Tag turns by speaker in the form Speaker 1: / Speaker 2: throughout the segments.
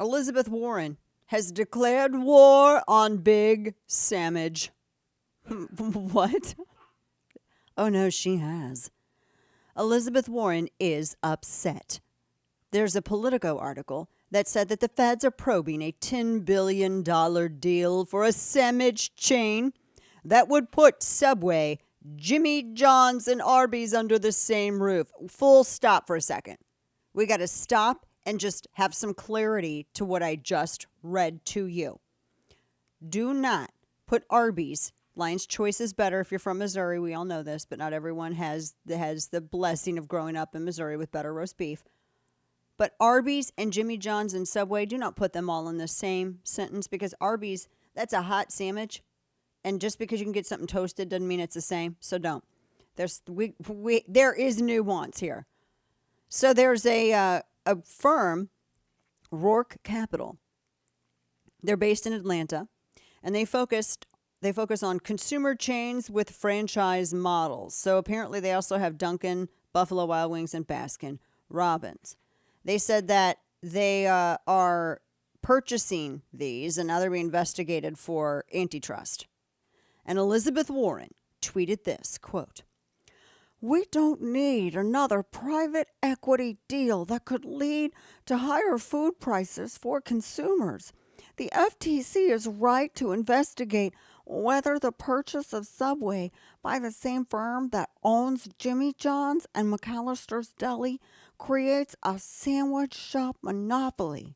Speaker 1: Elizabeth Warren has declared war on Big Sandwich. What? Oh, no, she has. Elizabeth Warren is upset. There's a Politico article that said that the feds are probing a $10 billion deal for a sandwich chain that would put Subway, Jimmy John's, and Arby's under the same roof. Full stop for a second. We got to stop and just have some clarity to what I just read to you. Do not put Arby's. Lion's Choice is better if you're from Missouri. We all know this, but not everyone has the blessing of growing up in Missouri with better roast beef. But Arby's and Jimmy John's and Subway, do not put them all in the same sentence, because Arby's, that's a hot sandwich. And just because you can get something toasted doesn't mean it's the same. So don't. There is nuance here. So there's a firm, Rourke Capital. They're based in Atlanta, and they focus on consumer chains with franchise models. So apparently they also have Dunkin', Buffalo Wild Wings, and Baskin Robbins. They said that they are purchasing these, and now they're being investigated for antitrust. And Elizabeth Warren tweeted this, quote, "We don't need another private equity deal that could lead to higher food prices for consumers. The FTC is right to investigate whether the purchase of Subway by the same firm that owns Jimmy John's and McAllister's Deli creates a sandwich shop monopoly."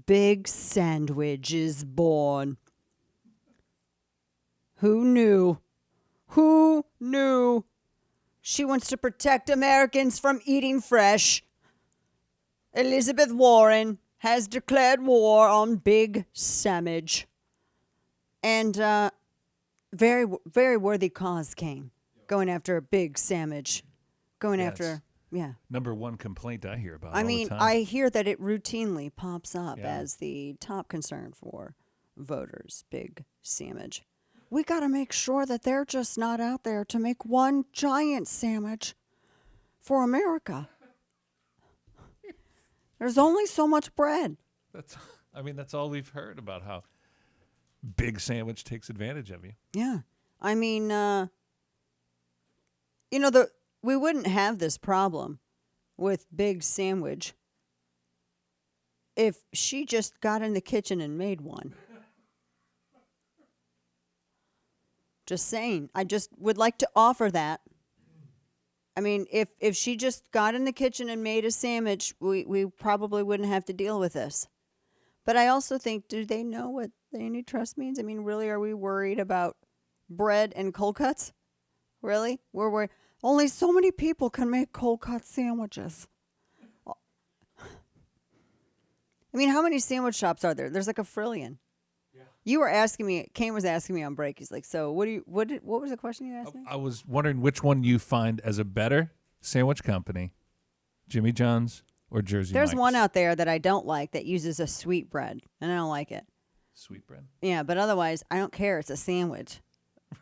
Speaker 1: Big Sandwich is born. Who knew? Who knew? She wants to protect Americans from eating fresh. Elizabeth Warren has declared war on Big Sandwich. And very, very worthy cause came. Going after a Big Sandwich. Going after, yeah.
Speaker 2: Number one complaint I hear about
Speaker 1: I
Speaker 2: all
Speaker 1: mean,
Speaker 2: the time.
Speaker 1: I hear that it routinely pops up as the top concern for voters. Big Sandwich. We got to make sure that they're just not out there to make one giant sandwich for America. There's only so much bread.
Speaker 2: That's all we've heard about how Big Sandwich takes advantage of you.
Speaker 1: Yeah. I mean, we wouldn't have this problem with Big Sandwich if she just got in the kitchen and made one. Just saying. I just would like to offer that. I mean, if she just got in the kitchen and made a sandwich, we probably wouldn't have to deal with this. But I also think, do they know what the antitrust means? I mean, really, are we worried about bread and cold cuts? Really? We're worried. Only so many people can make cold cut sandwiches. I mean, how many sandwich shops are there? There's like a trillion. You were asking me, Kane was asking me on break. He's like, so what was the question you asked me?
Speaker 2: I was wondering which one you find as a better sandwich company, Jimmy John's or Jersey
Speaker 1: There's
Speaker 2: Mike's?
Speaker 1: one out there that I don't like that uses a sweet bread, and I don't like it.
Speaker 2: Sweet bread?
Speaker 1: Yeah, but otherwise, I don't care. It's a sandwich.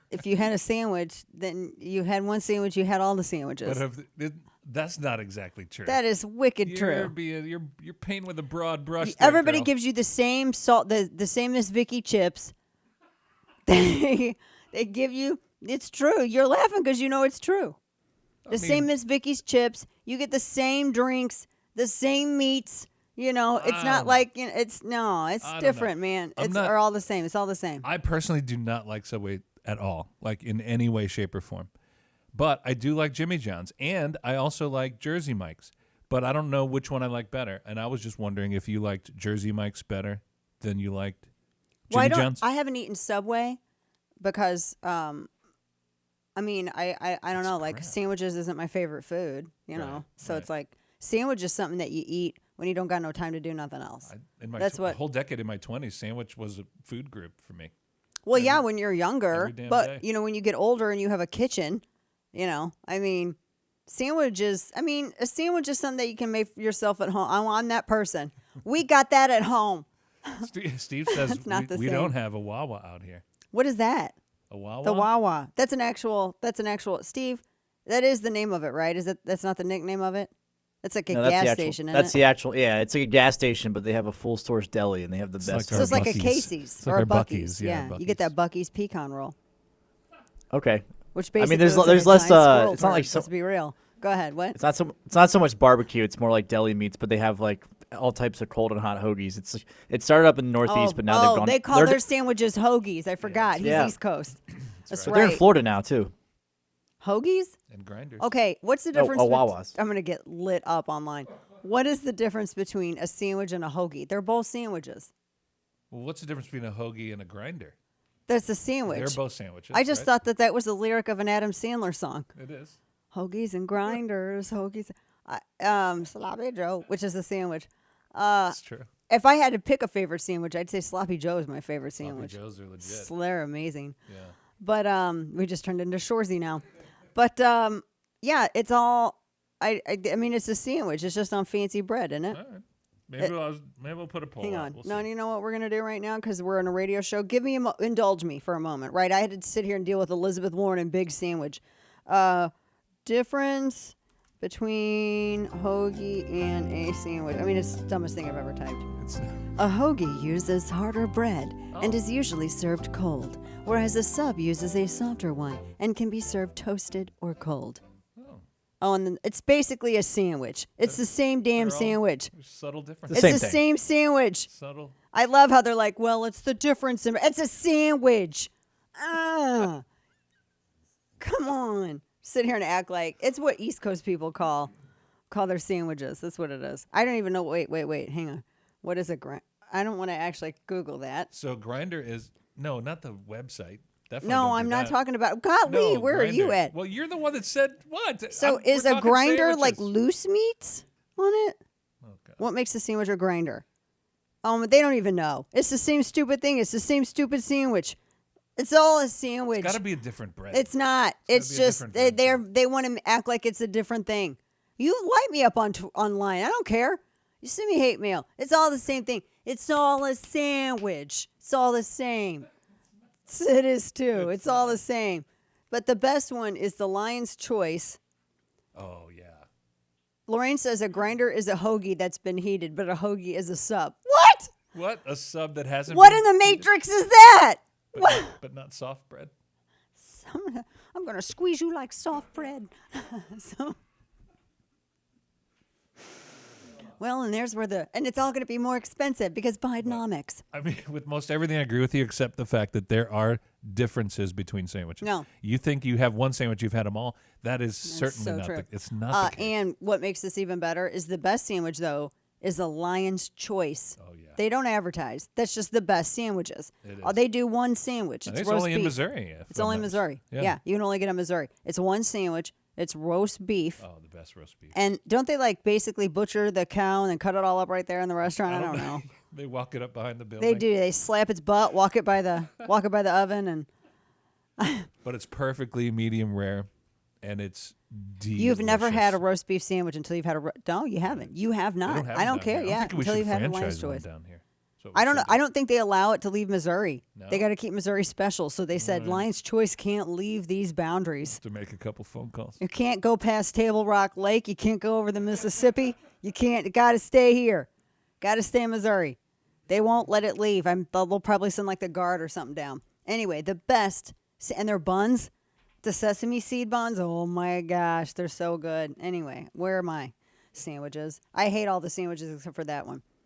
Speaker 1: If you had a sandwich, then you had one sandwich, you had all the sandwiches.
Speaker 2: But that's not exactly true.
Speaker 1: That is wicked true.
Speaker 2: You're painting with a broad brush.
Speaker 1: Everybody
Speaker 2: girl.
Speaker 1: gives you the same salt, the same as Vicky chips. They give you. It's true. You're laughing because you know it's true. Same as Vicky's chips. You get the same drinks, the same meats. It's not like it's different, man. Are all the same. It's all the same.
Speaker 2: I personally do not like Subway at all, like in any way, shape, or form. But I do like Jimmy John's, and I also like Jersey Mike's. But I don't know which one I like better. And I was just wondering if you liked Jersey Mike's better than you liked Jimmy John's.
Speaker 1: I haven't eaten Subway because, I don't know. Like sandwiches isn't my favorite food, So it's like sandwich is something that you eat when you don't got no time to do nothing else.
Speaker 2: The whole decade in my 20s, sandwich was a food group for me.
Speaker 1: Well, when you're younger, but day. When you get older and you have a kitchen, sandwiches. A sandwich is something that you can make for yourself at home. I'm that person. We got that at home.
Speaker 2: Steve says we don't have a Wawa out here.
Speaker 1: What is that?
Speaker 2: A Wawa?
Speaker 1: The Wawa. That's an actual. Steve, that is the name of it, right? That's not the nickname of it? It's like a
Speaker 3: No, that's
Speaker 1: gas
Speaker 3: the actual,
Speaker 1: station,
Speaker 3: That's
Speaker 1: isn't
Speaker 3: the actual. Yeah, it's like a gas station, but they have a full source deli, and they have the
Speaker 2: It's
Speaker 3: best.
Speaker 1: it? So it's like a
Speaker 2: Buc-ee's.
Speaker 1: Casey's
Speaker 2: It's
Speaker 1: or
Speaker 2: like
Speaker 1: a
Speaker 2: our
Speaker 1: Buc-ee's.
Speaker 2: Buc-ee's, yeah,
Speaker 1: You
Speaker 2: Buc-ee's.
Speaker 1: get that Buc-ee's pecan roll,
Speaker 3: Okay.
Speaker 1: which
Speaker 3: I
Speaker 1: basically
Speaker 3: mean, there's
Speaker 1: looks like
Speaker 3: there's
Speaker 1: a
Speaker 3: less.
Speaker 1: giant squirrel
Speaker 3: It's not like
Speaker 1: turd, let's be real. Go ahead. What?
Speaker 3: It's not so much barbecue. It's more like deli meats, but they have like all types of cold and hot hoagies. It started up in the Northeast, but now they've gone.
Speaker 1: They call their sandwiches hoagies. I forgot. He's
Speaker 3: Yeah.
Speaker 1: East Coast. That's
Speaker 3: But
Speaker 1: right.
Speaker 3: they're in Florida now too.
Speaker 1: Hoagies?
Speaker 2: And grinders.
Speaker 1: Okay, what's the difference?
Speaker 3: Wawas.
Speaker 1: I'm going to get lit up online. What is the difference between a sandwich and a hoagie? They're both sandwiches.
Speaker 2: Well, what's the difference between a hoagie and a grinder?
Speaker 1: That's a sandwich.
Speaker 2: They're both sandwiches.
Speaker 1: I just
Speaker 2: right?
Speaker 1: thought that was a lyric of an Adam Sandler song.
Speaker 2: It is.
Speaker 1: Hoagies and grinders, hoagies. Sloppy Joe, which is a sandwich.
Speaker 2: That's true.
Speaker 1: If I had to pick a favorite sandwich, I'd say Sloppy Joe is my favorite sandwich.
Speaker 2: Sloppy Joes are legit.
Speaker 1: They're amazing.
Speaker 2: Yeah.
Speaker 1: But we just turned into Shorzy now. But yeah, it's all. I mean, it's a sandwich. It's just on fancy bread, isn't it?
Speaker 2: All right. Maybe we'll put a poll.
Speaker 1: Hang
Speaker 2: out.
Speaker 1: on.
Speaker 2: We'll
Speaker 1: No,
Speaker 2: see.
Speaker 1: you know what we're gonna do right now because we're on a radio show. Indulge me for a moment, right? I had to sit here and deal with Elizabeth Warren and Big Sandwich. Difference between hoagie and a sandwich. I mean, it's the dumbest thing I've ever typed.
Speaker 2: It's,
Speaker 1: A hoagie uses harder bread and
Speaker 2: Oh.
Speaker 1: is usually served cold, whereas a sub uses a softer one and can be served toasted or cold.
Speaker 2: oh,
Speaker 1: Oh, and then it's basically a sandwich. It's the same damn
Speaker 2: they're all-
Speaker 1: sandwich.
Speaker 2: there's subtle difference.
Speaker 3: The
Speaker 1: It's
Speaker 3: same
Speaker 1: the
Speaker 3: thing.
Speaker 1: same sandwich.
Speaker 2: Subtle.
Speaker 1: I love how they're like, well, it's the difference. It's a sandwich. Come on. Sit here and act like it's what East Coast people call their sandwiches. That's what it is. I don't even know. Wait. Hang on. What is a grind? I don't want to actually Google that.
Speaker 2: So grinder is no, not the website. Definitely
Speaker 1: No,
Speaker 2: don't do
Speaker 1: I'm not
Speaker 2: that.
Speaker 1: talking about. Golly,
Speaker 2: No,
Speaker 1: where are you
Speaker 2: Grindr.
Speaker 1: at?
Speaker 2: Well, you're the one that said what?
Speaker 1: So
Speaker 2: We're
Speaker 1: is a
Speaker 2: talking
Speaker 1: grinder like
Speaker 2: sandwiches.
Speaker 1: loose meats on it?
Speaker 2: Oh, God.
Speaker 1: What makes a sandwich a grinder? They don't even know. It's the same stupid thing. It's the same stupid sandwich. It's all a sandwich.
Speaker 2: It's got to be a different bread.
Speaker 1: It's not. It's
Speaker 2: be a
Speaker 1: just
Speaker 2: different bread,
Speaker 1: they want to act like it's a different thing. You light me up online. I don't care. You send me hate mail. It's all the same thing. It's all a sandwich. It's all the same. It is too. It's all the same. But the best one is the Lion's Choice.
Speaker 2: Oh yeah.
Speaker 1: Lorraine says a grinder is a hoagie that's been heated, but a hoagie is a sub. What?
Speaker 2: What, a sub that hasn't?
Speaker 1: What
Speaker 2: been
Speaker 1: in the
Speaker 2: heated,
Speaker 1: Matrix is that?
Speaker 2: but not soft bread.
Speaker 1: I'm gonna squeeze you like soft bread. Well, and there's where and it's all gonna be more expensive because Bidenomics.
Speaker 2: I mean, with most everything, I agree with you, except the fact that there are differences between sandwiches.
Speaker 1: No.
Speaker 2: You think you have one sandwich, you've had them all. That is certainly
Speaker 1: so
Speaker 2: not
Speaker 1: true.
Speaker 2: it's not the case.
Speaker 1: And what makes this even better is the best sandwich though is the Lion's Choice.
Speaker 2: Oh, yeah.
Speaker 1: They don't advertise. That's just the best sandwiches.
Speaker 2: It
Speaker 1: Oh,
Speaker 2: is.
Speaker 1: they do one sandwich.
Speaker 2: I
Speaker 1: It's
Speaker 2: think it's
Speaker 1: roast
Speaker 2: only in
Speaker 1: beef.
Speaker 2: Missouri. if
Speaker 1: It's
Speaker 2: I'm
Speaker 1: only
Speaker 2: not
Speaker 1: Missouri.
Speaker 2: mis-
Speaker 1: Yeah, you can only get it in Missouri. It's one sandwich. It's roast beef.
Speaker 2: Oh, the best roast beef.
Speaker 1: And don't they like basically butcher the cow and then cut it all up right there in the restaurant? I don't know.
Speaker 2: They walk it up behind the building.
Speaker 1: They do. They slap its butt, walk it by the oven, and
Speaker 2: But it's perfectly medium rare, and it's delicious.
Speaker 1: you've never had a roast beef sandwich until you've had no, you haven't. You have
Speaker 2: They
Speaker 1: not.
Speaker 2: don't have
Speaker 1: I
Speaker 2: them
Speaker 1: don't
Speaker 2: down
Speaker 1: care.
Speaker 2: here. I
Speaker 1: Yeah,
Speaker 2: think we
Speaker 1: until
Speaker 2: should
Speaker 1: you've had a
Speaker 2: franchise
Speaker 1: Lion's
Speaker 2: one
Speaker 1: Choice.
Speaker 2: down here. That's what we
Speaker 1: I don't know.
Speaker 2: should do.
Speaker 1: I don't think they allow it to leave Missouri.
Speaker 2: No?
Speaker 1: They got to keep Missouri special, so they said Lion's Choice can't leave these boundaries.
Speaker 2: To make a couple phone calls.
Speaker 1: You can't go past Table Rock Lake. You can't go over the Mississippi. You can't. Got to stay here. Got to stay in Missouri. They won't let it leave. They'll probably send like the guard or something down. Anyway, the best and their buns, the sesame seed buns. Oh my gosh, they're so good. Anyway, where are my sandwiches? I hate all the sandwiches except for that one.